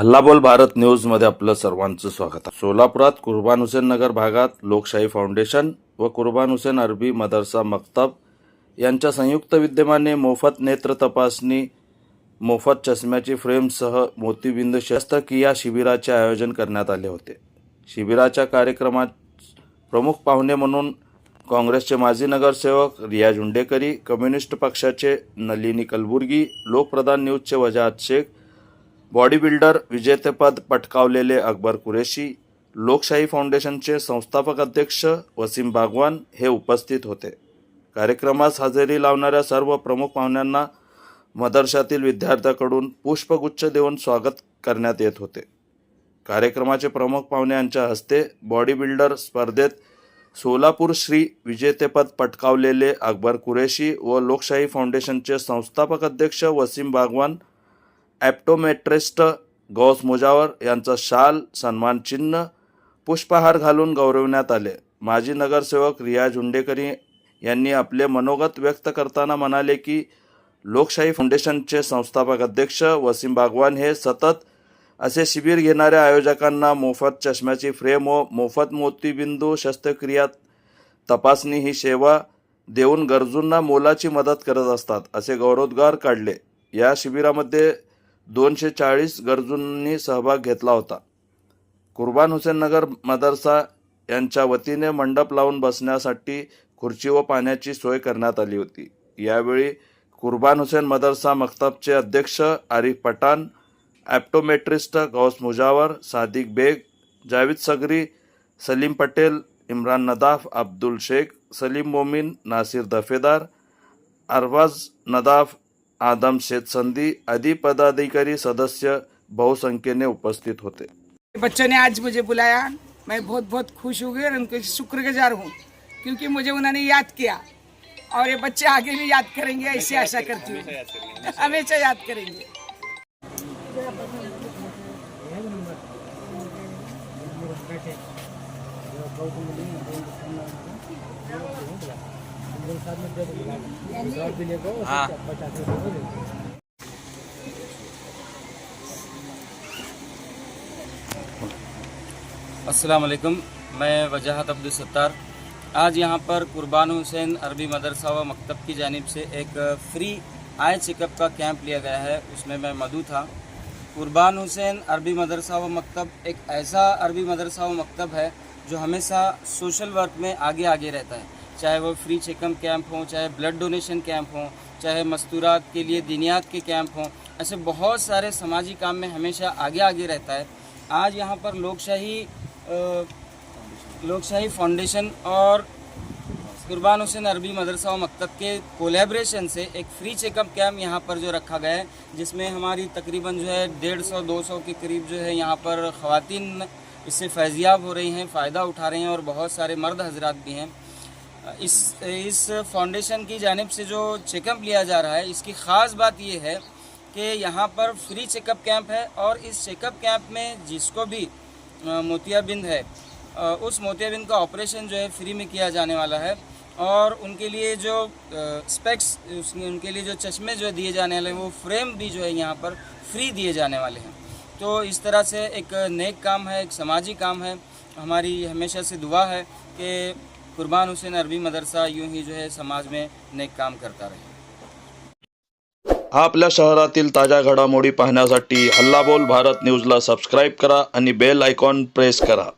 हल्लाबोल भारत न्यूजमध्ये आपलं सर्वांचं स्वागत आहे। सोलापुरात कुर्बान हुसेन नगर भागात लोकशाही फाउंडेशन व कुर्बान हुसेन अरबी मदरसा मक्तब यांच्या संयुक्त विद्यमाने मोफत नेत्र तपासणी, मोफत चष्म्याची फ्रेमसह मोतीबिंदू शस्त्रक्रिया शिबिराचे आयोजन करण्यात आले होते। शिबिराच्या कार्यक्रमात प्रमुख पाहुणे म्हणून काँग्रेसचे माजी नगरसेवक रियाज हुंडेकरी, कम्युनिस्ट पक्षाचे नलिनी कलबुर्गी, लोकप्रधान न्यूजचे वजाहत शेख, बॉडी बिल्डर विजेतेपद पटकावलेले अकबर कुरेशी, लोकशाही फाउंडेशनचे संस्थापक अध्यक्ष वसीम बागवान हे उपस्थित होते। कार्यक्रमास हजेरी लावणाऱ्या सर्व प्रमुख पाहुण्यांना मदरशातील विद्यार्थ्यांकडून पुष्पगुच्छ देऊन स्वागत करण्यात येत होते। कार्यक्रमाचे प्रमुख पाहुणे यांच्या हस्ते बॉडी बिल्डर स्पर्धेत सोलापूर श्री विजेतेपद पटकावलेले अकबर कुरेशी व लोकशाही फाउंडेशनचे संस्थापक अध्यक्ष वसीम बागवान, ॲप्टोमेट्रिस्ट गौस मुजावर यांचा शाल, सन्मान चिन्ह, पुष्पहार घालून गौरविण्यात आले। माजी नगरसेवक रियाज हुंडेकरी यांनी आपले मनोगत व्यक्त करताना म्हणाले की लोकशाही फाउंडेशनचे संस्थापक अध्यक्ष वसीम बागवान हे सतत असे शिबिर घेणाऱ्या आयोजकांना मोफत चष्म्याची फ्रेम व मोफत मोतीबिंदू शस्त्रक्रिया तपासणी ही सेवा देऊन गरजूंना मोलाची मदत करत असतात, असे गौरवोद्गार काढले। या शिबिरामध्ये 240 गरजूंनी सहभाग घेतला होता। कुर्बान हुसेन नगर मदरसा यांच्या वतीने मंडप लावून बसण्यासाठी खुर्ची व पाण्याची सोय करण्यात आली होती। यावेळी कुर्बान हुसेन मदरसा मक्तबचे अध्यक्ष आरिफ पठाण, ॲप्टोमेट्रिस्ट गौस मुजावर, सादिक बेग, जावेद सगरी, सलीम पटेल, इम्रान नदाफ, अब्दुल शेख, सलीम मोमीन, नासिर दफेदार, अरवाज नदाफ, आदम शेख संधी आदि पदाधिकारी सदस्य बहुसंख्येने उपस्थित होते। बच्चों ने आज मुझे बुलाया, मैं बहुत बहुत खुश हो गई और उनके शुक्रगुजार हूँ, क्योंकि मुझे उन्होंने याद किया और ये बच्चे आगे भी याद करेंगे, ऐसी आशा करती हूँ, हमेशा याद करेंगे। अस्सलाम वालेकुम, मैं वजाहत अब्दुल सत्तार। आज यहाँ पर कुर्बान हुसैन अरबी मदरसा व मकतब की जानिब से एक फ्री आई चेकअप का कैंप लिया गया है, उसमें मैं मदऊ था। कुर्बान हुसैन अरबी मदरसा व मकतब एक ऐसा अरबी मदरसा व मकतब है जो हमेशा सोशल वर्क में आगे रहता है, चाहे वो फ्री चेकअप कैंप हो, चाहे ब्लड डोनेशन कैंप हो, चाहे मस्तूरात के लिए दीनियात के कैंप हों, ऐसे बहुत सारे समाजी काम में हमेशा आगे रहता है। आज यहाँ पर लोकशाही फाउंडेशन और कुर्बान हुसैन अरबी मदरसा व मकतब के कोलैबोरेशन से एक फ्री चेकअप कैंप यहाँ पर जो रखा गया है, जिसमें हमारी तकरीबन जो है 150-200 के करीब जो है यहाँ पर ख़वातीन इससे फैज़याब हो रही हैं, फ़ायदा उठा रहे हैं और बहुत सारे मर्द हजरात भी हैं। इस फाउंडेशन की जानिब से जो चेकअप लिया जा रहा है, इसकी ख़ास बात ये है कि यहाँ पर फ्री चेकअप कैंप है और इस चेकअप कैंप में जिसको भी मोतियाबिंद है, उस मोतियाबिंद का ऑपरेशन जो है फ्री में किया जाने वाला है और उनके लिए जो स्पेक्स, उनके लिए जो चश्मे जो दिए जाने वाले हैं, वो फ्रेम भी जो है यहाँ पर फ्री दिए जाने वाले हैं। तो इस तरह से एक नेक काम है, एक समाजी काम है। हमारी हमेशा से दुआ है कि कुर्बान हुसैन अरबी मदरसा यूं ही जो है समाज में नेक काम करता रहे। आपल्या शहरातील ताज्या घडामोडी पाहण्यासाठी हल्लाबोल भारत न्यूजला सबस्क्राईब करा आणि बेल आयकॉन प्रेस करा।